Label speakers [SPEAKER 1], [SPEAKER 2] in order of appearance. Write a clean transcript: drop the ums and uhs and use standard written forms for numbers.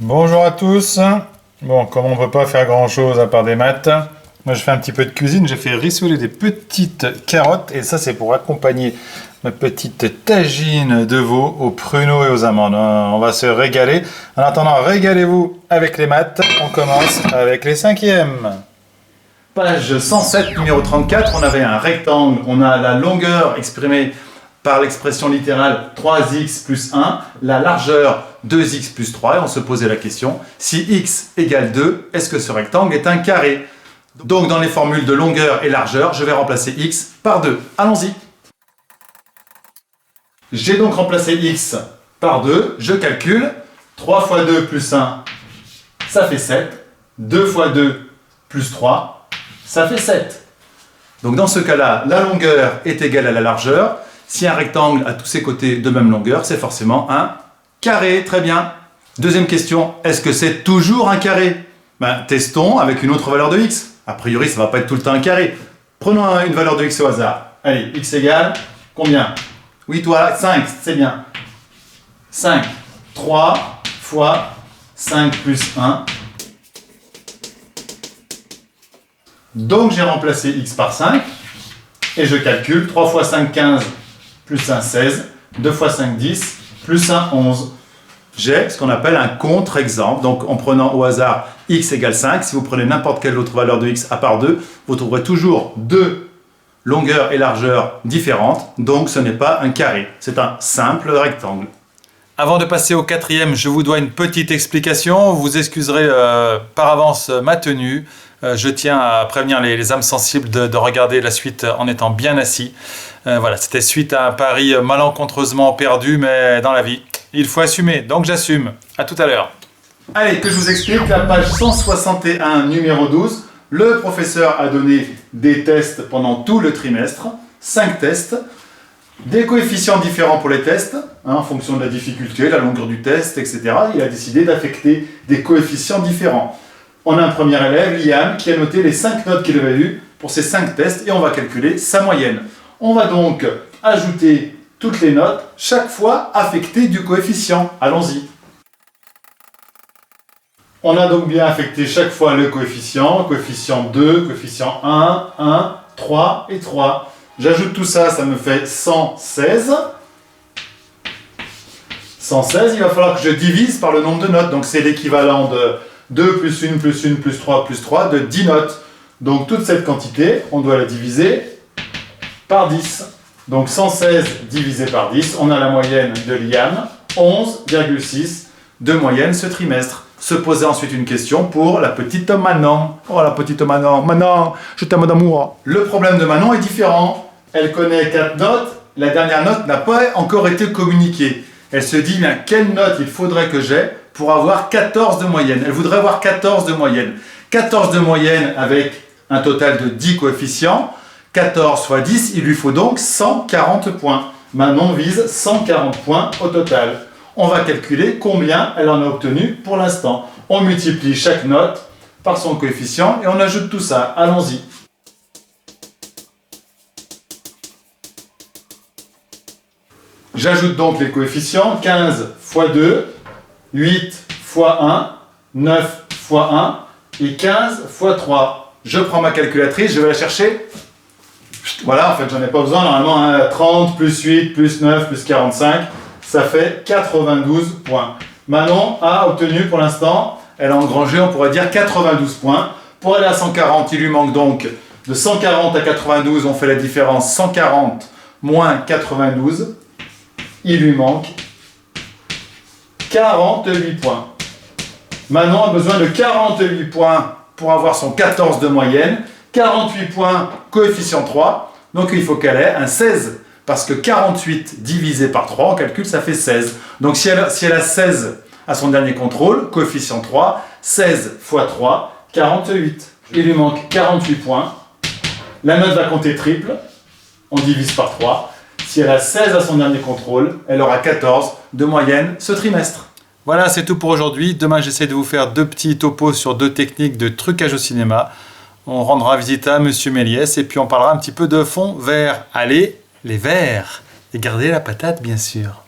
[SPEAKER 1] Bonjour à tous. Bon, comme on ne peut pas faire grand chose à part des maths, moi je fais un petit peu de cuisine. J'ai fait rissoler des petites carottes et ça c'est pour accompagner ma petite tagine de veau aux pruneaux et aux amandes. On va se régaler. En attendant, régalez-vous avec les maths. On commence avec les cinquièmes. Page 107, numéro 34, on avait un rectangle. On a la longueur exprimée par l'expression littérale 3x plus 1, la largeur 2x plus 3, et on se posait la question, si x égale 2, est-ce que ce rectangle est un carré? Donc dans les formules de longueur et largeur, je vais remplacer x par 2. Allons-y. J'ai donc remplacé x par 2, je calcule, 3 fois 2 plus 1, ça fait 7, 2 fois 2 plus 3, ça fait 7. Donc dans ce cas-là, la longueur est égale à la largeur. Si un rectangle a tous ses côtés de même longueur, c'est forcément un carré. Très bien. Deuxième question, est-ce que c'est toujours un carré? Testons avec une autre valeur de x. A priori, ça ne va pas être tout le temps un carré. Prenons une valeur de x au hasard. Allez, x égale combien? Oui, toi, 5, c'est bien. 5, 3 fois 5 plus 1. Donc, j'ai remplacé x par 5. Et je calcule 3 fois 5, 15. Plus 1, 16, 2 fois 5, 10, plus 1, 11. J'ai ce qu'on appelle un contre-exemple. Donc, en prenant au hasard x égale 5, si vous prenez n'importe quelle autre valeur de x à part 2, vous trouverez toujours deux longueurs et largeurs différentes. Donc, ce n'est pas un carré, c'est un simple rectangle. Avant de passer au quatrième, je vous dois une petite explication. Vous excuserez par avance ma tenue. Je tiens à prévenir les âmes sensibles de regarder la suite en étant bien assis. Voilà, c'était suite à un pari malencontreusement perdu, mais dans la vie, il faut assumer. Donc j'assume. À tout à l'heure. Allez, que je vous explique, la page 161, numéro 12. Le professeur a donné des tests pendant tout le trimestre. 5 tests. Des coefficients différents pour les tests, en fonction de la difficulté, la longueur du test, etc. Il a décidé d'affecter des coefficients différents. On a un premier élève, Liam, qui a noté les 5 notes qu'il avait eues pour ces 5 tests et on va calculer sa moyenne. On va donc ajouter toutes les notes, chaque fois affectées du coefficient. Allons-y. On a donc bien affecté chaque fois le coefficient 2, coefficient 1, 1, 3 et 3. J'ajoute tout ça, ça me fait 116. 116, il va falloir que je divise par le nombre de notes. Donc c'est l'équivalent de 2 plus 1 plus 1 plus 3 plus 3 de 10 notes. Donc toute cette quantité, on doit la diviser par 10. Donc 116 divisé par 10, on a la moyenne de Liam, 11,6 de moyenne ce trimestre. Se poser ensuite une question pour la petite Manon. Oh la petite Manon, Manon, je t'aime d'amour. Le problème de Manon est différent. Elle connaît 4 notes, la dernière note n'a pas encore été communiquée. Elle se dit, bien, quelle note il faudrait que j'ai pour avoir 14 de moyenne. Elle voudrait avoir 14 de moyenne. 14 de moyenne avec un total de 10 coefficients. 14 fois 10, il lui faut donc 140 points. Manon vise 140 points au total. On va calculer combien elle en a obtenu pour l'instant. On multiplie chaque note par son coefficient et on ajoute tout ça. Allons-y. J'ajoute donc les coefficients. 15 fois 2, 8 fois 1, 9 fois 1 et 15 fois 3. Je prends ma calculatrice, je vais la chercher. Voilà, en fait, j'en ai pas besoin. Normalement, 30 plus 8 plus 9 plus 45, ça fait 92 points. Manon a obtenu pour l'instant, elle a engrangé, on pourrait dire 92 points. Pour aller à 140, il lui manque donc de 140 à 92, on fait la différence 140 moins 92. Il lui manque 48 points. Manon a besoin de 48 points pour avoir son 14 de moyenne. 48 points, coefficient 3. Donc il faut qu'elle ait un 16. Parce que 48 divisé par 3, on calcule, ça fait 16. Donc si elle a 16 à son dernier contrôle, coefficient 3, 16 fois 3, 48. Il lui manque 48 points. La note va compter triple. On divise par 3. Si elle a 16 à son dernier contrôle, elle aura 14 de moyenne ce trimestre. Voilà, c'est tout pour aujourd'hui. Demain, j'essaie de vous faire 2 petits topos sur 2 techniques de trucage au cinéma. On rendra visite à Monsieur Méliès et puis on parlera un petit peu de fond vert. Allez, les verts! Et gardez la patate, bien sûr.